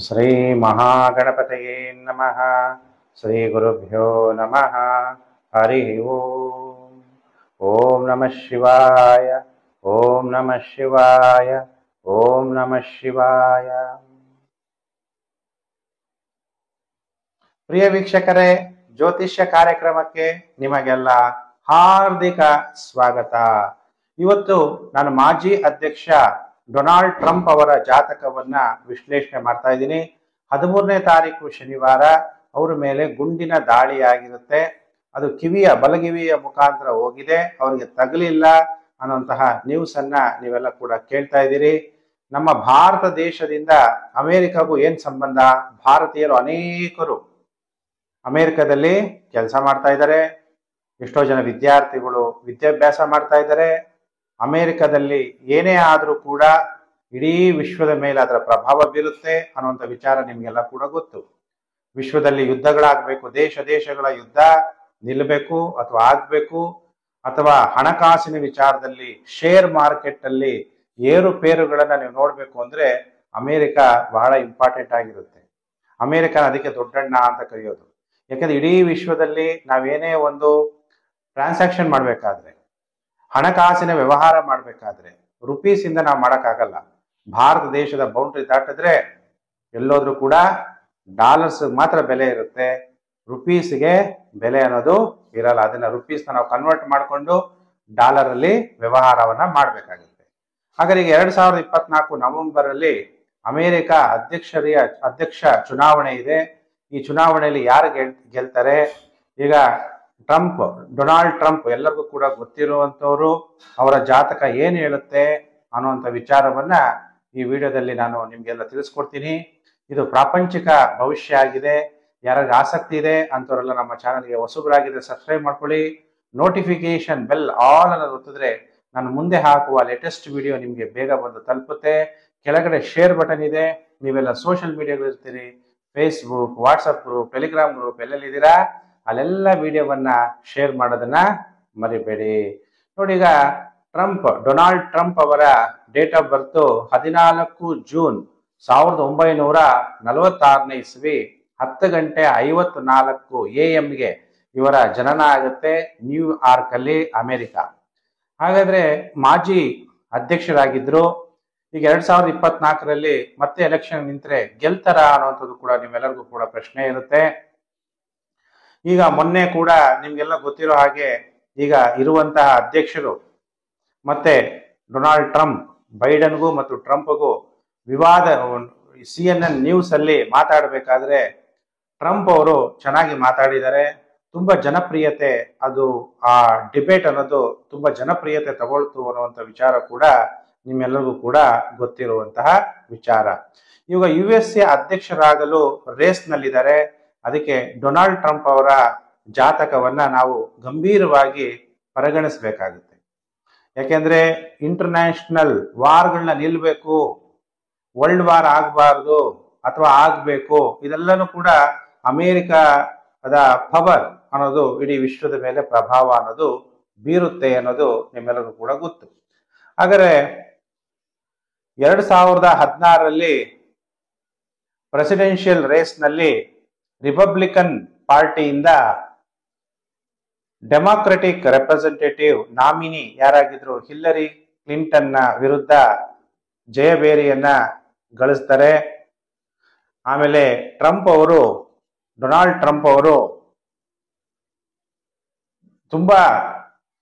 ಶ್ರೀ ಮಹಾಗಣಪತಯೇ ನಮಃ. ಶ್ರೀ ಗುರುಭ್ಯೋ ನಮಃ. ಹರಿ ಓಂ. ಓಂ ನಮಃ ಶಿವಾಯ. ಓಂ ನಮಃ ಶಿವಾಯ. ಓಂ ನಮಃ ಶಿವಾಯ. ಪ್ರಿಯ ವೀಕ್ಷಕರೇ, ಜ್ಯೋತಿಷ್ಯ ಕಾರ್ಯಕ್ರಮಕ್ಕೆ ನಿಮಗೆಲ್ಲ ಹಾರ್ದಿಕ ಸ್ವಾಗತ. ಇವತ್ತು ನಾನು ಮಾಜಿ ಅಧ್ಯಕ್ಷ ಡೊನಾಲ್ಡ್ ಟ್ರಂಪ್ ಅವರ ಜಾತಕವನ್ನ ವಿಶ್ಲೇಷಣೆ ಮಾಡ್ತಾ ಇದ್ದೀನಿ. 13ನೇ ತಾರೀಕು ಶನಿವಾರ ಅವರ ಮೇಲೆ ಗುಂಡಿನ ದಾಳಿಯಾಗಿರುತ್ತೆ. ಅದು ಬಲಗಿವಿಯ ಮುಖಾಂತರ ಹೋಗಿದೆ, ಅವರಿಗೆ ತಗಲಿಲ್ಲ ಅನ್ನುವಂತಹ ನ್ಯೂಸ್ ಅನ್ನ ನೀವೆಲ್ಲ ಕೂಡ ಕೇಳ್ತಾ ಇದ್ದೀರಿ. ನಮ್ಮ ಭಾರತ ದೇಶದಿಂದ ಅಮೆರಿಕಗೂ ಏನ್ ಸಂಬಂಧ? ಭಾರತೀಯರು ಅನೇಕರು ಅಮೆರಿಕದಲ್ಲಿ ಕೆಲಸ ಮಾಡ್ತಾ ಇದ್ದಾರೆ. ಎಷ್ಟೋ ಜನ ವಿದ್ಯಾರ್ಥಿಗಳು ವಿದ್ಯಾಭ್ಯಾಸ ಮಾಡ್ತಾ ಇದ್ದಾರೆ. ಅಮೆರಿಕದಲ್ಲಿ ಏನೇ ಆದರೂ ಕೂಡ ಇಡೀ ವಿಶ್ವದ ಮೇಲೆ ಅದರ ಪ್ರಭಾವ ಬೀರುತ್ತೆ ಅನ್ನುವಂಥ ವಿಚಾರ ನಿಮಗೆಲ್ಲ ಕೂಡ ಗೊತ್ತು. ವಿಶ್ವದಲ್ಲಿ ಯುದ್ಧಗಳಾಗಬೇಕು, ದೇಶಗಳ ಯುದ್ಧ ನಿಲ್ಲಬೇಕು ಅಥವಾ ಆಗ್ಬೇಕು, ಅಥವಾ ಹಣಕಾಸಿನ ವಿಚಾರದಲ್ಲಿ ಶೇರ್ ಮಾರ್ಕೆಟ್ ಅಲ್ಲಿ ಏರುಪೇರುಗಳನ್ನ ನೀವು ನೋಡ್ಬೇಕು ಅಂದ್ರೆ ಅಮೆರಿಕ ಬಹಳ ಇಂಪಾರ್ಟೆಂಟ್ ಆಗಿರುತ್ತೆ. ಅಮೆರಿಕನ ಅದಕ್ಕೆ ದೊಡ್ಡಣ್ಣ ಅಂತ ಕರೆಯೋದು. ಯಾಕಂದ್ರೆ ಇಡೀ ವಿಶ್ವದಲ್ಲಿ ನಾವೇನೇ ಒಂದು ಟ್ರಾನ್ಸಾಕ್ಷನ್ ಮಾಡ್ಬೇಕಾದ್ರೆ, ಹಣಕಾಸಿನ ವ್ಯವಹಾರ ಮಾಡ್ಬೇಕಾದ್ರೆ ರುಪೀಸ್ ಇಂದ ನಾವು ಮಾಡಕ್ಕಾಗಲ್ಲ. ಭಾರತ ದೇಶದ ಬೌಂಡ್ರಿ ದಾಟಿದ್ರೆ ಎಲ್ಲೋದ್ರೂ ಕೂಡ ಡಾಲರ್ಸ್ ಮಾತ್ರ ಬೆಲೆ ಇರುತ್ತೆ, ರುಪೀಸ್ಗೆ ಬೆಲೆ ಅನ್ನೋದು ಇರಲ್ಲ. ಅದನ್ನ ರುಪೀಸ್ನ ನಾವು ಕನ್ವರ್ಟ್ ಮಾಡಿಕೊಂಡು ಡಾಲರ್ ಅಲ್ಲಿ ವ್ಯವಹಾರವನ್ನ ಮಾಡ್ಬೇಕಾಗುತ್ತೆ. ಹಾಗಾದ್ರೆ ಈಗ 2024 ನವೆಂಬರ್ ಅಲ್ಲಿ ಅಮೆರಿಕ ಅಧ್ಯಕ್ಷ ಚುನಾವಣೆ ಇದೆ. ಈ ಚುನಾವಣೆಯಲ್ಲಿ ಯಾರು ಗೆಲ್ತಾರೆ? ಈಗ ಡೊನಾಲ್ಡ್ ಟ್ರಂಪ್ ಎಲ್ಲರಿಗೂ ಕೂಡ ಗೊತ್ತಿರುವಂತವ್ರು. ಅವರ ಜಾತಕ ಏನ್ ಹೇಳುತ್ತೆ ಅನ್ನುವಂಥ ವಿಚಾರವನ್ನ ಈ ವಿಡಿಯೋದಲ್ಲಿ ನಾನು ನಿಮ್ಗೆಲ್ಲ ತಿಳಿಸ್ಕೊಡ್ತೀನಿ. ಇದು ಪ್ರಾಪಂಚಿಕ ಭವಿಷ್ಯ ಆಗಿದೆ. ಯಾರಿಗೆ ಆಸಕ್ತಿ ಇದೆ ಅಂತವರೆಲ್ಲ ನಮ್ಮ ಚಾನಲ್ಗೆ ಹೊಸಬರಾಗಿದ್ರೆ ಸಬ್ಸ್ಕ್ರೈಬ್ ಮಾಡ್ಕೊಳ್ಳಿ. ನೋಟಿಫಿಕೇಶನ್ ಬೆಲ್ ಆಲ್ ಅನ್ನೋದು ಒತ್ತಿದ್ರೆ ನಾನು ಮುಂದೆ ಹಾಕುವ ಲೇಟೆಸ್ಟ್ ವಿಡಿಯೋ ನಿಮ್ಗೆ ಬೇಗ ಬಂದು ತಲುಪುತ್ತೆ. ಕೆಳಗಡೆ ಶೇರ್ ಬಟನ್ ಇದೆ. ನೀವೆಲ್ಲ ಸೋಷಿಯಲ್ ಮೀಡಿಯಾಗಳು ಇರ್ತೀರಿ, Facebook, WhatsApp group, Telegram group ಎಲ್ಲೆಲ್ಲಿದ್ದೀರಾ ಅಲ್ಲೆಲ್ಲ ವಿಡಿಯೋವನ್ನ ಶೇರ್ ಮಾಡೋದನ್ನ ಮರಿಬೇಡಿ. ನೋಡಿ, ಈಗ ಡೊನಾಲ್ಡ್ ಟ್ರಂಪ್ ಅವರ ಡೇಟ್ ಆಫ್ ಬರ್ತ್ 14 ಜೂನ್ 1946 ಇಸ್ವಿ 10:54 AM ಇವರ ಜನನ ಆಗುತ್ತೆ ನ್ಯೂಯಾರ್ಕ್ ಅಲ್ಲಿ, ಅಮೆರಿಕ. ಹಾಗಾದ್ರೆ ಮಾಜಿ ಅಧ್ಯಕ್ಷರಾಗಿದ್ರು. ಈಗ 2024ರಲ್ಲಿ ಮತ್ತೆ ಎಲೆಕ್ಷನ್ ನಿಂತ್ರೆ ಗೆಲ್ತಾರ ಅನ್ನುವಂಥದ್ದು ಕೂಡ ನಿಮ್ಮೆಲ್ಲರಿಗೂ ಕೂಡ ಪ್ರಶ್ನೆ ಇರುತ್ತೆ. ಈಗ ಮೊನ್ನೆ ಕೂಡ ನಿಮ್ಗೆಲ್ಲ ಗೊತ್ತಿರೋ ಹಾಗೆ ಈಗ ಇರುವಂತಹ ಅಧ್ಯಕ್ಷರು ಮತ್ತೆ ಡೊನಾಲ್ಡ್ ಟ್ರಂಪ್, ಬೈಡನ್ಗೂ ಮತ್ತು ಟ್ರಂಪ್ಗೂ ವಿವಾದ. CNN ನ್ಯೂಸ್ ಅಲ್ಲಿ ಮಾತಾಡಬೇಕಾದ್ರೆ ಟ್ರಂಪ್ ಅವರು ಚೆನ್ನಾಗಿ ಮಾತಾಡಿದ್ದಾರೆ. ತುಂಬಾ ಜನಪ್ರಿಯತೆ, ಅದು ಆ ಡಿಬೇಟ್ ಅನ್ನೋದು ತುಂಬಾ ಜನಪ್ರಿಯತೆ ತಗೊಳ್ತು ಅನ್ನುವಂಥ ವಿಚಾರ ಕೂಡ ನಿಮ್ಮೆಲ್ಲರಿಗೂ ಕೂಡ ಗೊತ್ತಿರುವಂತಹ ವಿಚಾರ. ಇವಾಗ USA ಅಧ್ಯಕ್ಷರಾಗಲು ರೇಸ್ ನಲ್ಲಿದ್ದಾರೆ. ಅದಕ್ಕೆ ಡೊನಾಲ್ಡ್ ಟ್ರಂಪ್ ಅವರ ಜಾತಕವನ್ನ ನಾವು ಗಂಭೀರವಾಗಿ ಪರಿಗಣಿಸಬೇಕಾಗುತ್ತೆ. ಯಾಕೆಂದ್ರೆ ಇಂಟರ್ನ್ಯಾಷನಲ್ ವಾರ್ಗಳನ್ನ ನಿಲ್ಬೇಕು, ವರ್ಲ್ಡ್ ವಾರ್ ಆಗಬಾರ್ದು ಅಥವಾ ಆಗ್ಬೇಕು, ಇದೆಲ್ಲನೂ ಕೂಡ ಅಮೆರಿಕದ ಪವರ್ ಅನ್ನೋದು ಇಡೀ ವಿಶ್ವದ ಮೇಲೆ ಪ್ರಭಾವ ಅನ್ನೋದು ಬೀರುತ್ತೆ ಅನ್ನೋದು ನಿಮ್ಮೆಲ್ಲರಿಗೂ ಕೂಡ ಗೊತ್ತು. ಹಾಗಾದ್ರೆ 2016ರಲ್ಲಿ ಪ್ರೆಸಿಡೆನ್ಷಿಯಲ್ ರೇಸ್ ನಲ್ಲಿ Republican ಪಾರ್ಟಿಯಿಂದ democratic representative nominee ಯಾರಾಗಿದ್ರು Hillary ಕ್ಲಿಂಟನ್ನ ವಿರುದ್ಧ ಜಯಬೇರಿಯನ್ನ ಗಳಿಸ್ತಾರೆ. ಆಮೇಲೆ ಡೊನಾಲ್ಡ್ ಟ್ರಂಪ್ ಅವರು ತುಂಬಾ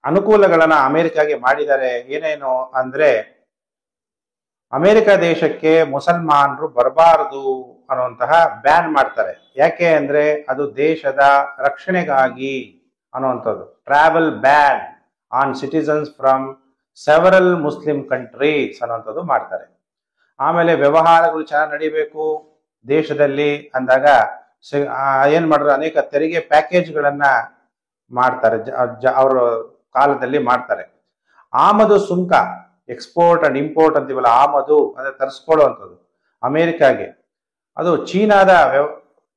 ಅನುಕೂಲಗಳನ್ನ ಅಮೆರಿಕಾಗೆ ಮಾಡಿದ್ದಾರೆ. ಏನೇನು ಅಂದ್ರೆ, ಅಮೆರಿಕ ದೇಶಕ್ಕೆ ಮುಸಲ್ಮಾನರು ಬರಬಾರದು ಅನ್ನುವಂತಹ ಬ್ಯಾನ್ ಮಾಡ್ತಾರೆ. ಯಾಕೆ ಅಂದ್ರೆ ಅದು ದೇಶದ ರಕ್ಷಣೆಗಾಗಿ ಅನ್ನುವಂಥದ್ದು. Travel ban on citizens from several Muslim countries ಅನ್ನುವಂಥದ್ದು ಮಾಡ್ತಾರೆ. ಆಮೇಲೆ ವ್ಯವಹಾರಗಳು ಚೆನ್ನಾಗಿ ನಡಿಬೇಕು ದೇಶದಲ್ಲಿ ಅಂದಾಗ ಏನ್ ಮಾಡಿದ್ರು, ಅನೇಕ ತೆರಿಗೆ ಪ್ಯಾಕೇಜ್ಗಳನ್ನ ಮಾಡ್ತಾರೆ, ಅವರ ಕಾಲದಲ್ಲಿ ಮಾಡ್ತಾರೆ. ಆಮದು ಸುಂಕ, ಎಕ್ಸ್ಪೋರ್ಟ್ ಅಂಡ್ ಇಂಪೋರ್ಟ್ ಅಂತೀವಲ್ಲ, ಆಮದು ಅಂದ್ರೆ ತರಿಸ್ಕೊಳ್ಳುವಂಥದ್ದು ಅಮೆರಿಕಾಗೆ, ಅದು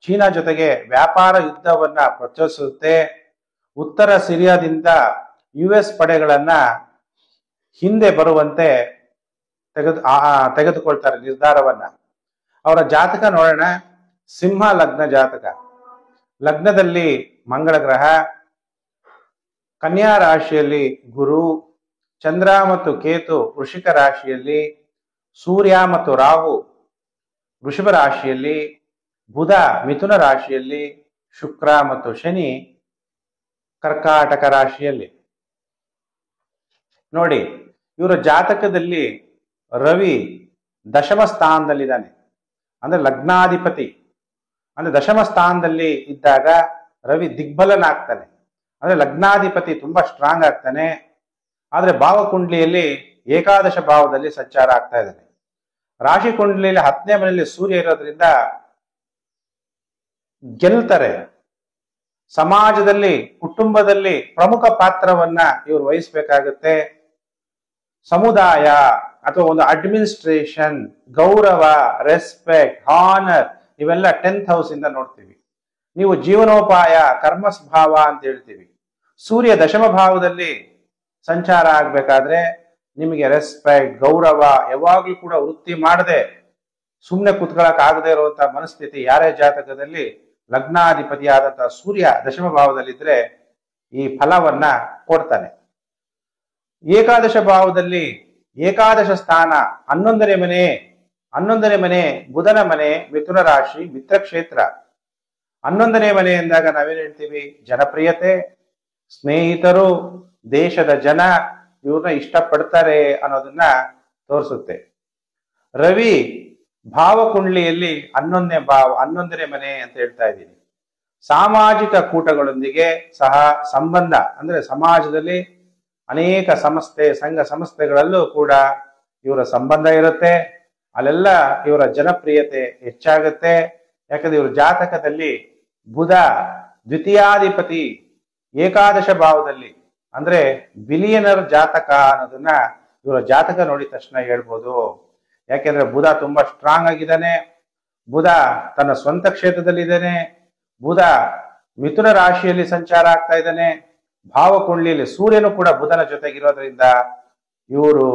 ಚೀನಾ ಜೊತೆಗೆ ವ್ಯಾಪಾರ ಯುದ್ಧವನ್ನ ಪ್ರೋತ್ಸಾಹಿಸುತ್ತೆ. ಉತ್ತರ ಸಿರಿಯಾದಿಂದ US ಪಡೆಗಳನ್ನ ಹಿಂದೆ ಬರುವಂತೆ ತೆಗೆದುಕೊಳ್ತಾರೆ ನಿರ್ಧಾರವನ್ನ. ಅವರ ಜಾತಕ ನೋಡೋಣ. ಸಿಂಹ ಲಗ್ನ ಜಾತಕ. ಲಗ್ನದಲ್ಲಿ ಮಂಗಳ ಗ್ರಹ, ಕನ್ಯಾ ರಾಶಿಯಲ್ಲಿ ಗುರು, ಚಂದ್ರ ಮತ್ತು ಕೇತು ವೃಷಿಕ ರಾಶಿಯಲ್ಲಿ, ಸೂರ್ಯ ಮತ್ತು ರಾಹು ವೃಷಭ ರಾಶಿಯಲ್ಲಿ, ಬುಧ ಮಿಥುನ ರಾಶಿಯಲ್ಲಿ, ಶುಕ್ರ ಮತ್ತು ಶನಿ ಕರ್ಕಾಟಕ ರಾಶಿಯಲ್ಲಿ. ನೋಡಿ, ಇವರ ಜಾತಕದಲ್ಲಿ ರವಿ ದಶಮ ಸ್ಥಾನದಲ್ಲಿದ್ದಾನೆ, ಅಂದ್ರೆ ಲಗ್ನಾಧಿಪತಿ. ಅಂದ್ರೆ ದಶಮ ಸ್ಥಾನದಲ್ಲಿ ಇದ್ದಾಗ ರವಿ ದಿಗ್ಬಲನಾಗ್ತಾನೆ, ಅಂದ್ರೆ ಲಗ್ನಾಧಿಪತಿ ತುಂಬಾ ಸ್ಟ್ರಾಂಗ್ ಆಗ್ತಾನೆ. ಆದ್ರೆ ಭಾವಕುಂಡ್ಲಿಯಲ್ಲಿ ಏಕಾದಶ ಭಾವದಲ್ಲಿ ಸಂಚಾರ ಆಗ್ತಾ ಇದ್ದಾನೆ. ರಾಶಿ ಕುಂಡ್ಲಿಯಲ್ಲಿ 10ನೇ ಮನೆಯಲ್ಲಿ ಸೂರ್ಯ ಇರೋದ್ರಿಂದ ಗೆಲ್ತಾರೆ. ಸಮಾಜದಲ್ಲಿ, ಕುಟುಂಬದಲ್ಲಿ ಪ್ರಮುಖ ಪಾತ್ರವನ್ನ ಇವರು ವಹಿಸ್ಬೇಕಾಗುತ್ತೆ. ಸಮುದಾಯ ಅಥವಾ ಒಂದು ಅಡ್ಮಿನಿಸ್ಟ್ರೇಷನ್, ಗೌರವ, ರೆಸ್ಪೆಕ್ಟ್, ಹಾನರ್ ಇವೆಲ್ಲ 10th ಹೌಸ್ ಇಂದ ನೋಡ್ತೀವಿ. ನೀವು ಜೀವನೋಪಾಯ, ಕರ್ಮಸ್ಭಾವ ಅಂತ ಹೇಳ್ತೀವಿ. ಸೂರ್ಯ ದಶಮ ಭಾವದಲ್ಲಿ ಸಂಚಾರ ಆಗ್ಬೇಕಾದ್ರೆ ನಿಮಗೆ ರೆಸ್ಪೆಕ್ಟ್, ಗೌರವ ಯಾವಾಗ್ಲೂ ಕೂಡ ವೃತ್ತಿ ಮಾಡದೆ ಸುಮ್ಮನೆ ಕುತ್ಕೊಳಕ್ ಆಗದೆ ಇರುವಂತಹ ಮನಸ್ಥಿತಿ ಯಾರೇ ಜಾತಕದಲ್ಲಿ ಲಗ್ನಾಧಿಪತಿಯಾದಂತಹ ಸೂರ್ಯ ದಶಮ ಭಾವದಲ್ಲಿದ್ರೆ ಈ ಫಲವನ್ನ ಕೊಡ್ತಾನೆ. ಏಕಾದಶ ಭಾವದಲ್ಲಿ ಏಕಾದಶ ಸ್ಥಾನ 11ನೇ ಮನೆ. 11ನೇ ಮನೆ ಬುಧನ ಮನೆ, ಮಿಥುನ ರಾಶಿ, ಮಿತ್ರ ಕ್ಷೇತ್ರ. 11ನೇ ಮನೆ ಎಂದಾಗ ನಾವೇನ್ ಹೇಳ್ತೀವಿ? ಜನಪ್ರಿಯತೆ, ಸ್ನೇಹಿತರು, ದೇಶದ ಜನ ಇವ್ರನ್ನ ಇಷ್ಟಪಡ್ತಾರೆ ಅನ್ನೋದನ್ನ ತೋರಿಸುತ್ತೆ. ರವಿ ಭಾವಕುಂಡ್ಲಿಯಲ್ಲಿ 11ನೇ ಮನೆ ಅಂತ ಹೇಳ್ತಾ ಇದ್ದೀನಿ. ಸಾಮಾಜಿಕ ಕೂಟಗಳೊಂದಿಗೆ ಸಹ ಸಂಬಂಧ, ಅಂದ್ರೆ ಸಮಾಜದಲ್ಲಿ ಅನೇಕ ಸಂಸ್ಥೆ, ಸಂಘ ಸಂಸ್ಥೆಗಳಲ್ಲೂ ಕೂಡ ಇವರ ಸಂಬಂಧ ಇರುತ್ತೆ. ಅಲ್ಲೆಲ್ಲ ಇವರ ಜನಪ್ರಿಯತೆ ಹೆಚ್ಚಾಗುತ್ತೆ. ಯಾಕಂದ್ರೆ ಇವ್ರ ಜಾತಕದಲ್ಲಿ ಬುಧ ದ್ವಿತೀಯಾಧಿಪತಿ ಏಕಾದಶ ಭಾವದಲ್ಲಿ, ಅಂದ್ರೆ ಬಿಲಿಯನರ್ ಜಾತಕ ಅನ್ನೋದನ್ನ ಇವರ ಜಾತಕ ನೋಡಿದ ತಕ್ಷಣ ಹೇಳ್ಬೋದು. ಯಾಕೆಂದ್ರೆ ಬುಧ ತುಂಬಾ ಸ್ಟ್ರಾಂಗ್ ಆಗಿದ್ದಾನೆ. ಬುಧ ತನ್ನ ಸ್ವಂತ ಕ್ಷೇತ್ರದಲ್ಲಿ ಇದ್ದಾನೆ. ಬುಧ ಮಿಥುನ ರಾಶಿಯಲ್ಲಿ ಸಂಚಾರ ಆಗ್ತಾ ಇದ್ದಾನೆ. ಭಾವಕುಂಡ್ಲಿಯಲ್ಲಿ ಸೂರ್ಯನು ಕೂಡ ಬುಧನ ಜೊತೆಗಿರೋದ್ರಿಂದ ಇವರು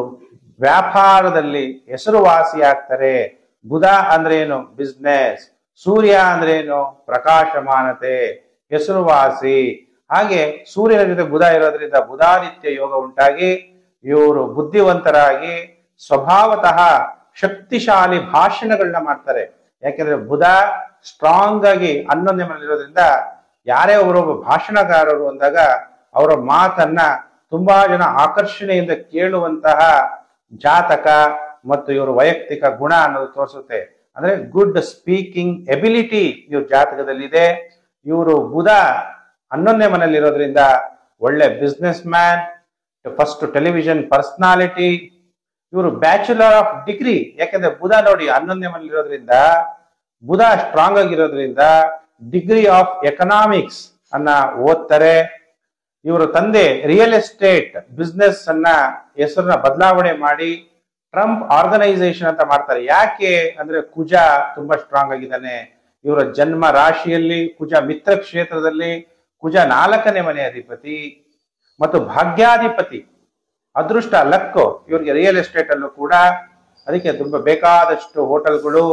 ವ್ಯಾಪಾರದಲ್ಲಿ ಹೆಸರುವಾಸಿ ಆಗ್ತಾರೆ. ಬುಧ ಅಂದ್ರೆ ಏನು? ಬಿಸ್ನೆಸ್. ಸೂರ್ಯ ಅಂದ್ರೆ ಏನು? ಪ್ರಕಾಶಮಾನತೆ, ಹೆಸರುವಾಸಿ. ಹಾಗೆ ಸೂರ್ಯನ ಜೊತೆ ಬುಧ ಇರೋದ್ರಿಂದ ಬುಧಾದಿತ್ಯ ಯೋಗ ಉಂಟಾಗಿ ಇವರು ಬುದ್ಧಿವಂತರಾಗಿ ಸ್ವಭಾವತಃ ಶಕ್ತಿಶಾಲಿ ಭಾಷಣಗಳನ್ನ ಮಾಡ್ತಾರೆ. ಯಾಕೆಂದ್ರೆ ಬುಧ ಸ್ಟ್ರಾಂಗ್ ಆಗಿ 11ನೇ ಮನೆಯಲ್ಲಿರೋದ್ರಿಂದ ಯಾರೇ ಒಬ್ಬರೊಬ್ಬ ಭಾಷಣಕಾರರು ಅಂದಾಗ ಅವರ ಮಾತನ್ನ ತುಂಬಾ ಜನ ಆಕರ್ಷಣೆಯಿಂದ ಕೇಳುವಂತಹ ಜಾತಕ ಮತ್ತು ಇವರು ವೈಯಕ್ತಿಕ ಗುಣ ಅನ್ನೋದು ತೋರಿಸುತ್ತೆ. ಅಂದ್ರೆ ಗುಡ್ ಸ್ಪೀಕಿಂಗ್ ಎಬಿಲಿಟಿ ಇವ್ರ ಜಾತಕದಲ್ಲಿದೆ. ಇವರು ಬುಧ 11ನೇ ಮನೆಯಲ್ಲಿರೋದ್ರಿಂದ ಒಳ್ಳೆ business man, first television personality. ಇವರು ಬ್ಯಾಚುಲರ್ ಆಫ್ ಡಿಗ್ರಿ. ಯಾಕೆಂದ್ರೆ ಬುಧ ನೋಡಿ 11ನೇ ಮನೆಯಲ್ಲಿರೋದ್ರಿಂದ, ಬುಧ ಸ್ಟ್ರಾಂಗ್ ಆಗಿರೋದ್ರಿಂದ ಡಿಗ್ರಿ ಆಫ್ ಎಕನಾಮಿಕ್ಸ್ ಅನ್ನ ಓದ್ತಾರೆ. ಇವರ ತಂದೆ ರಿಯಲ್ ಎಸ್ಟೇಟ್ ಬಿಸ್ನೆಸ್ ಅನ್ನ ಹೆಸರನ್ನ ಬದಲಾವಣೆ ಮಾಡಿ ಟ್ರಂಪ್ ಆರ್ಗನೈಸೇಷನ್ ಅಂತ ಮಾಡ್ತಾರೆ. ಯಾಕೆ ಅಂದ್ರೆ ಕುಜ ತುಂಬಾ ಸ್ಟ್ರಾಂಗ್ ಆಗಿದ್ದಾನೆ. ಇವರ ಜನ್ಮ ರಾಶಿಯಲ್ಲಿ ಕುಜ ಮಿತ್ರ ಕ್ಷೇತ್ರದಲ್ಲಿ, ಕುಜ 4ನೇ ಮನೆ ಅಧಿಪತಿ ಮತ್ತು ಭಾಗ್ಯಾಧಿಪತಿ, ಅದೃಷ್ಟ, ಲಕ್ಕು ಇವ್ರಿಗೆ ರಿಯಲ್ ಎಸ್ಟೇಟ್ ಅಲ್ಲೂ ಕೂಡ. ಅದಕ್ಕೆ ತುಂಬಾ ಬೇಕಾದಷ್ಟು ಹೋಟೆಲ್ಗಳು,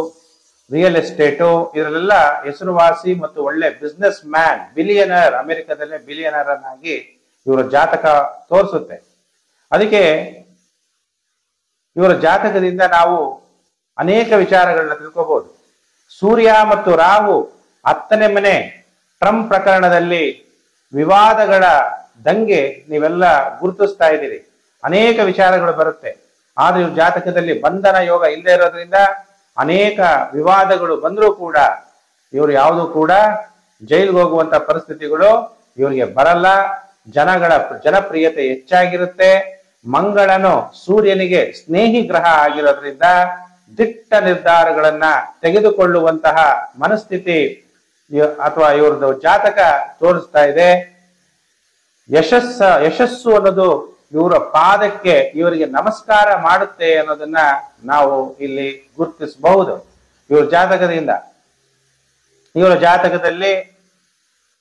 ರಿಯಲ್ ಎಸ್ಟೇಟು ಇದರಲ್ಲೆಲ್ಲ ಹೆಸರುವಾಸಿ ಮತ್ತು ಒಳ್ಳೆ ಬಿಸ್ನೆಸ್ ಮ್ಯಾನ್, ಬಿಲಿಯನರ್, ಅಮೆರಿಕದಲ್ಲೇ ಬಿಲಿಯನರ್ ಅನ್ನಾಗಿ ಇವರ ಜಾತಕ ತೋರಿಸುತ್ತೆ. ಅದಕ್ಕೆ ಇವರ ಜಾತಕದಿಂದ ನಾವು ಅನೇಕ ವಿಚಾರಗಳನ್ನ ತಿಳ್ಕೋಬಹುದು. ಸೂರ್ಯ ಮತ್ತು ರಾಹು 10ನೇ ಮನೆ, ಟ್ರಂಪ್ ಪ್ರಕರಣದಲ್ಲಿ ವಿವಾದಗಳ ದಂಗೆ ನೀವೆಲ್ಲ ಗುರುತಿಸ್ತಾ ಇದ್ದೀರಿ. ಅನೇಕ ವಿಚಾರಗಳು ಬರುತ್ತೆ. ಆದ್ರೆ ಇವ್ರ ಜಾತಕದಲ್ಲಿ ಬಂಧನ ಯೋಗ ಇಲ್ಲದೆ ಇರೋದ್ರಿಂದ ಅನೇಕ ವಿವಾದಗಳು ಬಂದರೂ ಕೂಡ ಇವರು ಯಾವುದು ಕೂಡ ಜೈಲ್ಗೆ ಹೋಗುವಂತ ಪರಿಸ್ಥಿತಿಗಳು ಇವರಿಗೆ ಬರಲ್ಲ. ಜನಪ್ರಿಯತೆ ಹೆಚ್ಚಾಗಿರುತ್ತೆ. ಮಂಗಳನು ಸೂರ್ಯನಿಗೆ ಸ್ನೇಹಿ ಗ್ರಹ ಆಗಿರೋದ್ರಿಂದ ದಿಟ್ಟ ನಿರ್ಧಾರಗಳನ್ನ ತೆಗೆದುಕೊಳ್ಳುವಂತಹ ಮನಸ್ಥಿತಿ ಅಥವಾ ಇವ್ರದ್ದು ಜಾತಕ ತೋರಿಸ್ತಾ ಇದೆ. ಯಶಸ್ಸು ಅನ್ನೋದು ಇವರ ಪಾದಕ್ಕೆ ಇವರಿಗೆ ನಮಸ್ಕಾರ ಮಾಡುತ್ತೆ ಅನ್ನೋದನ್ನ ನಾವು ಇಲ್ಲಿ ಗುರುತಿಸಬಹುದು ಇವರ ಜಾತಕದಿಂದ. ಇವರ ಜಾತಕದಲ್ಲಿ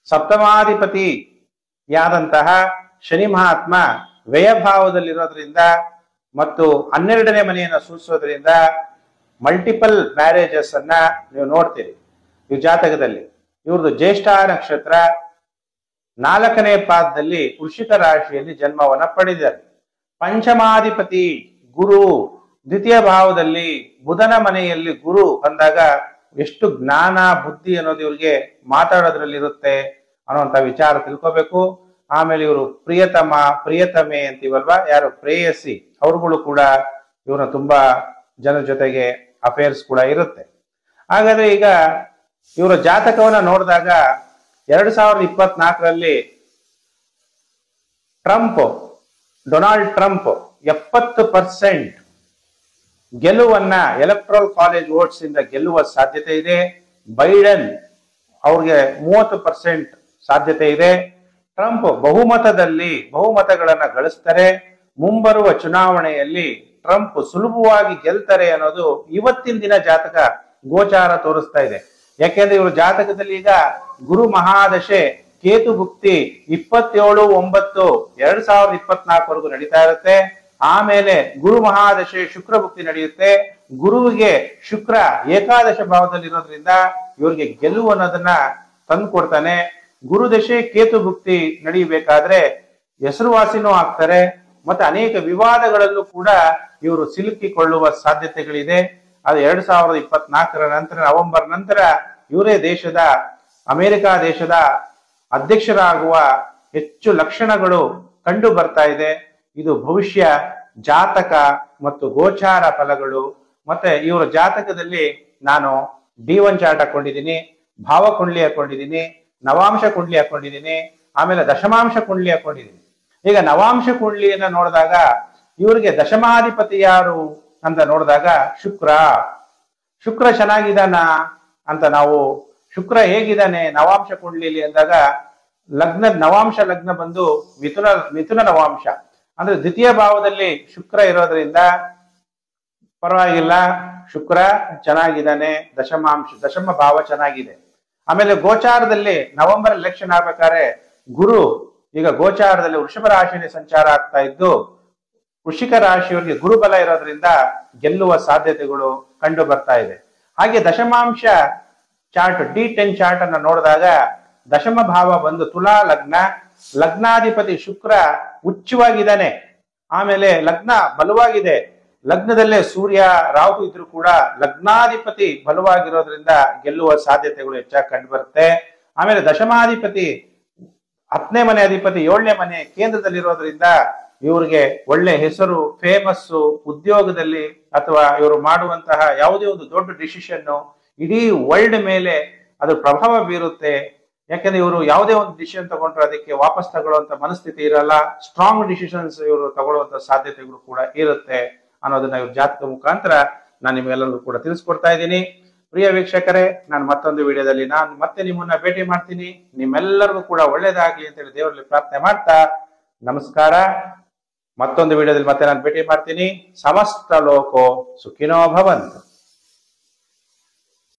ಸಪ್ತಮಾಧಿಪತಿಯಾದಂತಹ ಶನಿ ಮಹಾತ್ಮ ವ್ಯಯಭಾವದಲ್ಲಿರೋದ್ರಿಂದ ಮತ್ತು 12ನೇ ಮನೆಯನ್ನು ಸೂಚಿಸೋದ್ರಿಂದ ಮಲ್ಟಿಪಲ್ ಮ್ಯಾರೇಜಸ್ ಅನ್ನ ನೀವು ನೋಡ್ತೀರಿ ಈ ಜಾತಕದಲ್ಲಿ. ಇವ್ರದ್ದು ಜ್ಯೇಷ್ಠ ನಕ್ಷತ್ರ 4ನೇ ಪಾದದಲ್ಲಿ ವೃಶ್ಚಿಕ ರಾಶಿಯಲ್ಲಿ ಜನ್ಮವನ್ನ ಪಡೆದಿದ್ದಾರೆ. ಪಂಚಮಾಧಿಪತಿ ಗುರು ದ್ವಿತೀಯ ಭಾವದಲ್ಲಿ ಬುಧನ ಮನೆಯಲ್ಲಿ ಗುರು ಅಂದಾಗ ಎಷ್ಟು ಜ್ಞಾನ ಬುದ್ಧಿ ಅನ್ನೋದು ಇವ್ರಿಗೆ ಮಾತಾಡೋದ್ರಲ್ಲಿ ಇರುತ್ತೆ ಅನ್ನೋಂಥ ವಿಚಾರ ತಿಳ್ಕೋಬೇಕು. ಆಮೇಲೆ ಇವರು ಪ್ರಿಯತಮ ಪ್ರಿಯತಮೆ ಅಂತೀವಲ್ವಾ, ಯಾರು ಪ್ರೇಯಸಿ, ಅವ್ರುಗಳು ಕೂಡ ಇವ್ರನ್ನ ತುಂಬಾ ಜನರ ಜೊತೆಗೆ ಅಫೇರ್ಸ್ ಕೂಡ ಇರುತ್ತೆ. ಹಾಗಾದ್ರೆ ಈಗ ಇವರ ಜಾತಕವನ್ನ ನೋಡಿದಾಗ 2024ರಲ್ಲಿ ಡೊನಾಲ್ಡ್ ಟ್ರಂಪ್ 70% ಗೆಲುವನ್ನ ಎಲೆಕ್ಟ್ರಲ್ ಕಾಲೇಜ್ ವೋಟ್ಸ್ ಇಂದ ಗೆಲ್ಲುವ ಸಾಧ್ಯತೆ ಇದೆ. ಬೈಡನ್ ಅವ್ರಿಗೆ 30% ಸಾಧ್ಯತೆ ಇದೆ. ಟ್ರಂಪ್ ಬಹುಮತಗಳನ್ನ ಗಳಿಸ್ತಾರೆ. ಮುಂಬರುವ ಚುನಾವಣೆಯಲ್ಲಿ ಟ್ರಂಪ್ ಸುಲಭವಾಗಿ ಗೆಲ್ತಾರೆ ಅನ್ನೋದು ಇವತ್ತಿನ ದಿನ ಜಾತಕ ಗೋಚಾರ ತೋರಿಸ್ತಾ ಇದೆ. ಯಾಕೆಂದ್ರೆ ಇವರು ಜಾತಕದಲ್ಲಿ ಈಗ ಗುರು ಮಹಾದಶೆ ಕೇತು ಭುಕ್ತಿ 27/9/2024 ನಡೀತಾ ಇರುತ್ತೆ. ಆಮೇಲೆ ಗುರು ಮಹಾದಶೆ ಶುಕ್ರ ಭುಕ್ತಿ ನಡೆಯುತ್ತೆ. ಗುರುವಿಗೆ ಶುಕ್ರ ಏಕಾದಶ ಭಾವದಲ್ಲಿ ಇರೋದ್ರಿಂದ ಇವ್ರಿಗೆ ಗೆಲುವು ಅನ್ನೋದನ್ನ ತಂದು ಕೊಡ್ತಾನೆ. ಗುರುದಶೆ ಕೇತು ಭುಕ್ತಿ ನಡೆಯಬೇಕಾದ್ರೆ ಹೆಸರುವಾಸಿನೂ ಆಗ್ತಾರೆ. ಮತ್ತೆ ಅನೇಕ ವಿವಾದಗಳಲ್ಲೂ ಕೂಡ ಇವರು ಸಿಲುಕಿಕೊಳ್ಳುವ ಸಾಧ್ಯತೆಗಳಿದೆ. ಅದು 2024 ನಂತರ ನವೆಂಬರ್ ನಂತರ ಇವರೇ ಅಮೆರಿಕ ದೇಶದ ಅಧ್ಯಕ್ಷರಾಗುವ ಹೆಚ್ಚು ಲಕ್ಷಣಗಳು ಕಂಡು ಬರ್ತಾ ಇದೆ. ಇದು ಭವಿಷ್ಯ ಜಾತಕ ಮತ್ತು ಗೋಚಾರ ಫಲಗಳು. ಮತ್ತೆ ಇವರ ಜಾತಕದಲ್ಲಿ ನಾನು D1 ಚಾರ್ಟ್ ಹಾಕೊಂಡಿದ್ದೀನಿ, ಭಾವ ಕುಂಡ್ಲಿ ಹಾಕೊಂಡಿದ್ದೀನಿ, ನವಾಂಶ ಕುಂಡ್ಲಿ ಹಾಕೊಂಡಿದ್ದೀನಿ, ಆಮೇಲೆ ದಶಮಾಂಶ ಕುಂಡ್ಲಿ ಹಾಕೊಂಡಿದ್ದೀನಿ. ಈಗ ನವಾಂಶ ಕುಂಡ್ಲಿಯನ್ನ ನೋಡಿದಾಗ ಇವರಿಗೆ ದಶಮಾಧಿಪತಿ ಯಾರು ಅಂತ ನೋಡಿದಾಗ ಶುಕ್ರ ಚೆನ್ನಾಗಿದ್ದಾನ ಅಂತ ನಾವು ಶುಕ್ರ ಹೇಗಿದ್ದಾನೆ ನವಾಂಶ ಕುಂಡ್ಲಿಲಿ ಅಂದಾಗ ನವಾಂಶ ಲಗ್ನ ಬಂದು ಮಿಥುನ ನವಾಂಶ ಅಂದ್ರೆ ದ್ವಿತೀಯ ಭಾವದಲ್ಲಿ ಶುಕ್ರ ಇರೋದ್ರಿಂದ ಪರವಾಗಿಲ್ಲ, ಶುಕ್ರ ಚೆನ್ನಾಗಿದ್ದಾನೆ, ದಶಮ ಭಾವ ಚೆನ್ನಾಗಿದೆ. ಆಮೇಲೆ ಗೋಚಾರದಲ್ಲಿ ನವೆಂಬರ್ ಎಲೆಕ್ಷನ್ ಆಗ್ಬೇಕಾದ್ರೆ ಗುರು ಈಗ ಗೋಚಾರದಲ್ಲಿ ವೃಷಭ ರಾಶಿಯಲ್ಲಿ ಸಂಚಾರ ಆಗ್ತಾ ಇದ್ದು ವೃಶ್ಚಿಕ ರಾಶಿಯವರಿಗೆ ಗುರುಬಲ ಇರೋದ್ರಿಂದ ಗೆಲ್ಲುವ ಸಾಧ್ಯತೆಗಳು ಕಂಡು ಬರ್ತಾ ಇದೆ. ಹಾಗೆ ದಶಮಾಂಶ ಚಾರ್ಟ್ D10 ಚಾರ್ಟ್ ಅನ್ನ ನೋಡಿದಾಗ ದಶಮ ಭಾವ ಬಂದು ತುಲಾ ಲಗ್ನಾಧಿಪತಿ ಶುಕ್ರ ಉಚ್ಚವಾಗಿದ್ದಾನೆ. ಆಮೇಲೆ ಲಗ್ನ ಬಲವಾಗಿದೆ. ಲಗ್ನದಲ್ಲೇ ಸೂರ್ಯ ರಾಹು ಇದ್ರು ಕೂಡ ಲಗ್ನಾಧಿಪತಿ ಬಲವಾಗಿರೋದ್ರಿಂದ ಗೆಲ್ಲುವ ಸಾಧ್ಯತೆಗಳು ಹೆಚ್ಚಾಗಿ ಕಂಡು ಬರುತ್ತೆ. ಆಮೇಲೆ ದಶಮಾಧಿಪತಿ 10ನೇ ಮನೆ ಅಧಿಪತಿ 7ನೇ ಮನೆ ಕೇಂದ್ರದಲ್ಲಿರೋದ್ರಿಂದ ಇವ್ರಿಗೆ ಒಳ್ಳೆ ಹೆಸರು, ಫೇಮಸ್ಸು, ಉದ್ಯೋಗದಲ್ಲಿ ಅಥವಾ ಇವರು ಮಾಡುವಂತಹ ಯಾವುದೇ ಒಂದು ದೊಡ್ಡ ಡಿಸಿಷನ್ ಇಡೀ ವರ್ಲ್ಡ್ ಮೇಲೆ ಅದು ಪ್ರಭಾವ ಬೀರುತ್ತೆ. ಯಾಕೆಂದ್ರೆ ಇವರು ಯಾವುದೇ ಒಂದು ಡಿಸಿಷನ್ ತಗೊಂಡ್ರೆ ಅದಕ್ಕೆ ವಾಪಸ್ ತಗೊಳ್ಳುವಂತ ಮನಸ್ಥಿತಿ ಇರಲ್ಲ. ಸ್ಟ್ರಾಂಗ್ ಡಿಸಿಷನ್ಸ್ ಇವರು ತಗೊಳ್ಳುವಂತ ಸಾಧ್ಯತೆಗಳು ಕೂಡ ಇರುತ್ತೆ ಅನ್ನೋದನ್ನ ಇವ್ರ ಜಾತಕ ಮುಖಾಂತರ ನಾನು ನಿಮ್ಗೆಲ್ಲರಿಗೂ ಕೂಡ ತಿಳಿಸ್ಕೊಡ್ತಾ ಇದ್ದೀನಿ. ಪ್ರಿಯ ವೀಕ್ಷಕರೇ, ನಾನು ಮತ್ತೊಂದು ವಿಡಿಯೋದಲ್ಲಿ ಮತ್ತೆ ನಿಮ್ಮನ್ನ ಭೇಟಿ ಮಾಡ್ತೀನಿ. ನಿಮ್ಮೆಲ್ಲರಿಗೂ ಕೂಡ ಒಳ್ಳೇದಾಗ್ಲಿ ಅಂತೇಳಿ ದೇವರಲ್ಲಿ ಪ್ರಾರ್ಥನೆ ಮಾಡ್ತಾ ನಮಸ್ಕಾರ. ಮತ್ತೊಂದು ವಿಡಿಯೋದಲ್ಲಿ ಮತ್ತೆ ನಾನು ಭೇಟಿ ಮಾಡ್ತೀನಿ. ಸಮಸ್ತ ಲೋಕೋ ಸುಖಿನೋ ಭವಂತು.